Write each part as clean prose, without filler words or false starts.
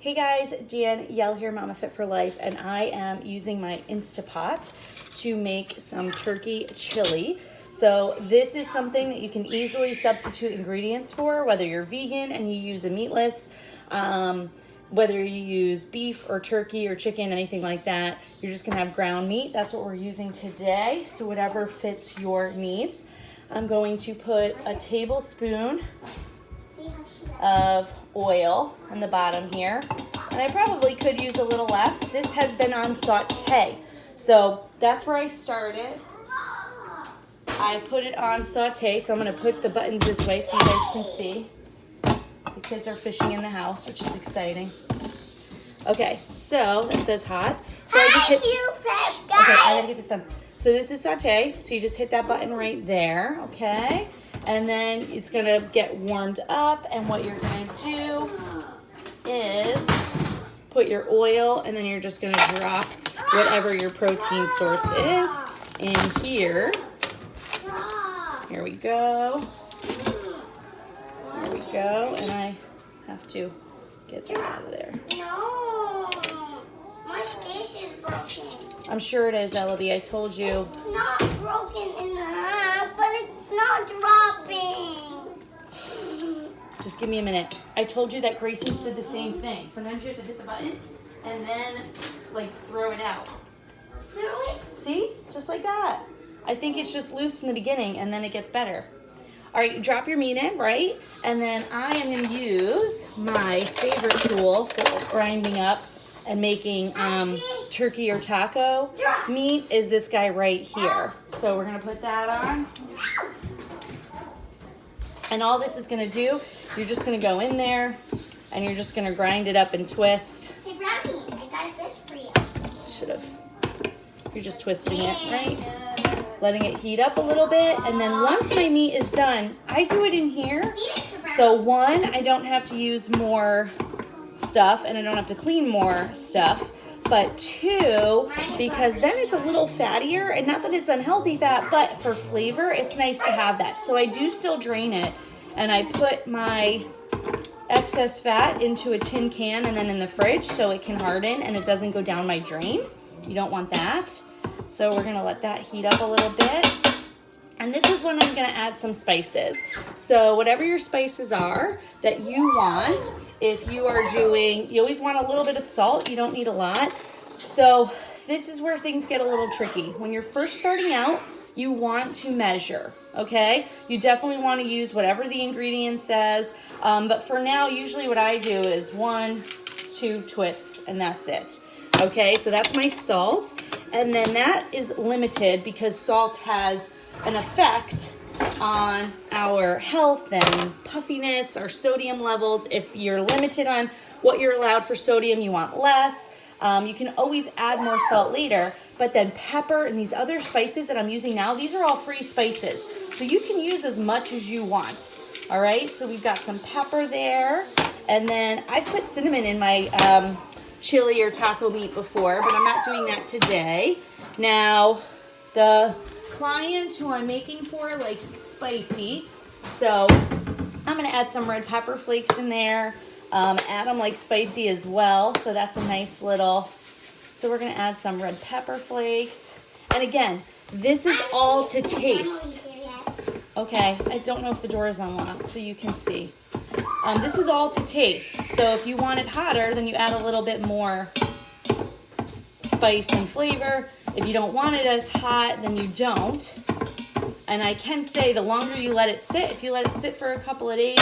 Hey guys, Danielle here, Mama Fit for Life, and I am using my InstaPot to make some turkey chili. So this is something that you can easily substitute ingredients for, whether you're vegan and you use a meatless, whether you use beef or turkey or chicken, anything like that. You're just gonna have ground meat. That's what we're using today, so whatever fits your needs. I'm going to put a tablespoon of oil on the bottom here, and I probably could use a little less. This has been on saute, so that's where I started. I put it on saute, so I'm going to put the buttons this way so you guys can see. The kids are fishing in the house, which is exciting. Okay, so it says hot. So I just hit. Okay, I gotta get this done. So this is saute, so you just hit that button right there, okay? And then it's gonna get warmed up, and what you're gonna do is put your oil, and then you're just gonna drop whatever your protein source is in here. Here we go. There we go, and I have to get that out of there. No, my fish is broken. I'm sure it is, Ellaby. I told you. It's not broken in half, but it's not dropping. Just give me a minute. I told you that Grayson's did the same thing. Sometimes you have to hit the button and then, like, throw it out. Really? See? Just like that. I think it's just loose in the beginning and then it gets better. All right, drop your meat in, right? And then I am going to use my favorite tool for grinding up and making turkey or taco meat is this guy right here. So we're going to put that on. And all this is going to do, you're just going to go in there and you're just going to grind it up and twist. Hey, Brownie, I got a fish for you. Should have. You're just twisting it, right? Letting it heat up a little bit. And then once my meat is done, I do it in here. So one, I don't have to use more stuff and I don't have to clean more stuff. But two, because then it's a little fattier, and not that it's unhealthy fat, but for flavor, it's nice to have that. So I do still drain it, and I put my excess fat into a tin can and then in the fridge so it can harden and it doesn't go down my drain. You don't want that. So we're gonna let that heat up a little bit. And this is when I'm gonna add some spices. So whatever your spices are that you want, if you are doing, you always want a little bit of salt, you don't need a lot. So this is where things get a little tricky. When you're first starting out, you want to measure, okay? You definitely want to use whatever the ingredient says. But for now, usually what I do is 1, 2 twists, and that's it. Okay, so that's my salt. And then that is limited because salt has an effect on our health and puffiness, our sodium levels. If you're limited on what you're allowed for sodium, you want less. You can always add more salt later, but then pepper and these other spices that I'm using now, these are all free spices. So you can use as much as you want. All right, so we've got some pepper there. And then I've put cinnamon in my chili or taco meat before, but I'm not doing that today. Now, the client who I'm making for likes spicy, so I'm gonna add some red pepper flakes in there. Adam likes spicy as well, so that's a nice little, so we're gonna add some red pepper flakes. And again, this is all to taste. Okay, I don't know if the door is unlocked, so you can see. This is all to taste, so if you want it hotter, then you add a little bit more spice and flavor. If you don't want it as hot, then you don't. And I can say the longer you let it sit, if you let it sit for a couple of days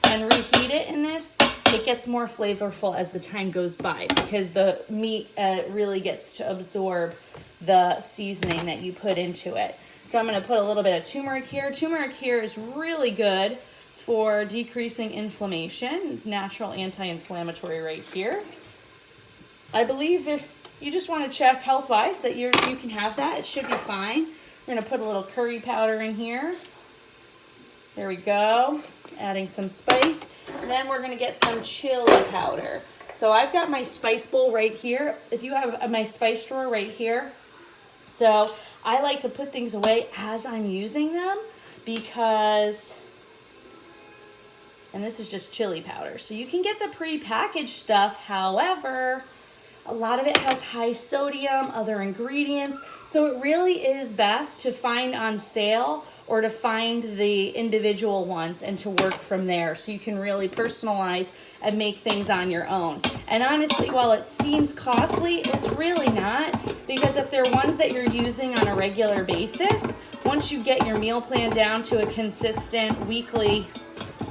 and reheat it in this, it gets more flavorful as the time goes by because the meat really gets to absorb the seasoning that you put into it. So I'm going to put a little bit of turmeric here. Turmeric here is really good for decreasing inflammation, natural anti-inflammatory right here. I believe if you just want to check health-wise that you can have that, it should be fine. We're going to put a little curry powder in here. There we go. Adding some spice. And then we're going to get some chili powder. So I've got my spice bowl right here. If you have my spice drawer right here. So I like to put things away as I'm using them because And this is just chili powder. So you can get the pre-packaged stuff. However, a lot of it has high sodium, other ingredients. So it really is best to find on sale or to find the individual ones and to work from there so you can really personalize and make things on your own. And honestly, while it seems costly, it's really not, because if they're ones that you're using on a regular basis, once you get your meal plan down to a consistent weekly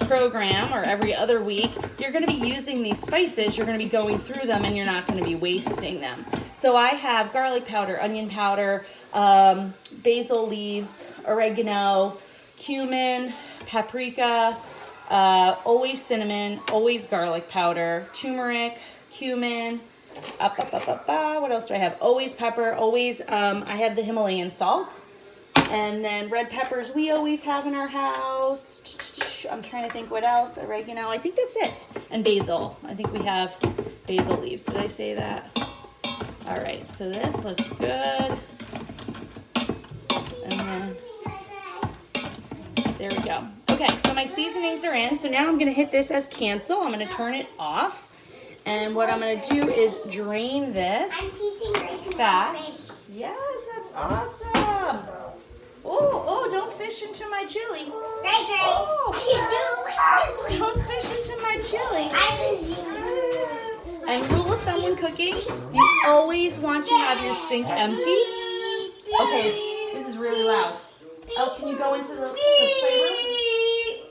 program or every other week, you're going to be using these spices, you're going to be going through them, and you're not going to be wasting them. So I have garlic powder, onion powder, basil leaves, oregano, cumin, paprika, always cinnamon, always garlic powder, turmeric, cumin, what else do I have? Always pepper, always, I have the Himalayan salt. And then red peppers we always have in our house. I'm trying to think what else. Oregano. I think that's it. And basil. I think we have basil leaves. Did I say that? All right. So this looks good. And then there we go. Okay. So my seasonings are in. So now I'm going to hit this as cancel. I'm going to turn it off. And what I'm going to do is drain this fat. Yes, that's awesome. Oh, don't fish into my chili. Oh, don't fish into my chili. And rule of thumb when cooking, you always want to have your sink empty. Okay, this is really loud. Oh, can you go into the playroom?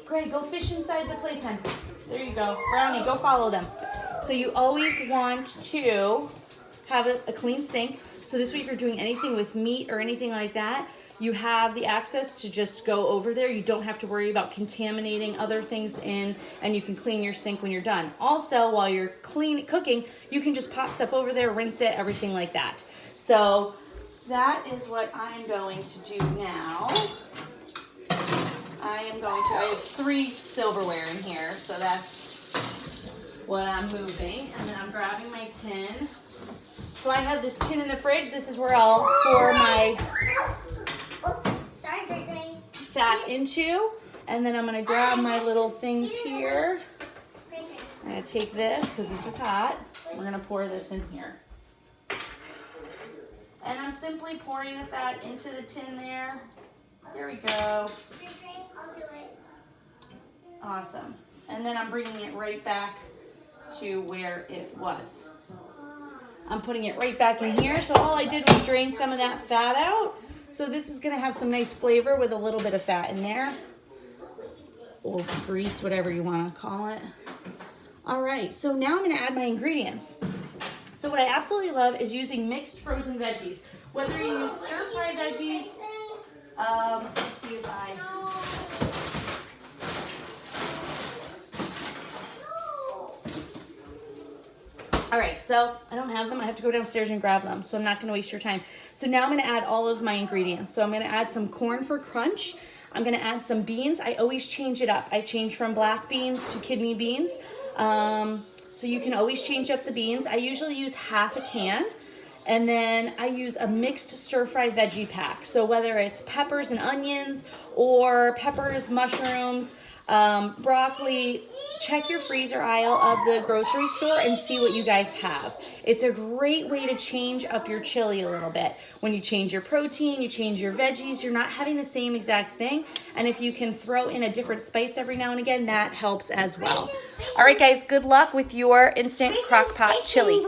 Great, go fish inside the playpen. There you go. Brownie, go follow them. So you always want to have a clean sink. So this way, if you're doing anything with meat or anything like that, you have the access to just go over there. You don't have to worry about contaminating other things in, and you can clean your sink when you're done. Also, while you're cooking, you can just pop stuff over there, rinse it, everything like that. So that is what I'm going to do now. I have 3 silverware in here, so that's what I'm moving. And then I'm grabbing my tin. So I have this tin in the fridge. This is where I'll pour my fat into. And then I'm going to grab my little things here. I'm going to take this because this is hot. We're going to pour this in here. And I'm simply pouring the fat into the tin there. There we go. Awesome. And then I'm bringing it right back to where it was. I'm putting it right back in here. So all I did was drain some of that fat out. So this is going to have some nice flavor with a little bit of fat in there. Or grease, whatever you want to call it. All right, so now I'm going to add my ingredients. So what I absolutely love is using mixed frozen veggies. Whether you use stir-fried veggies, let's see if All right, so I don't have them. I have to go downstairs and grab them, so I'm not going to waste your time. So now I'm going to add all of my ingredients. So I'm going to add some corn for crunch. I'm going to add some beans. I always change it up. I change from black beans to kidney beans. So you can always change up the beans. I usually use half a can. And then I use a mixed stir-fried veggie pack. So whether it's peppers and onions or peppers, mushrooms, broccoli, check your freezer aisle of the grocery store and see what you guys have. It's a great way to change up your chili a little bit. When you change your protein, you change your veggies, you're not having the same exact thing. And if you can throw in a different spice every now and again, that helps as well. All right, guys, good luck with your instant crock pot chili.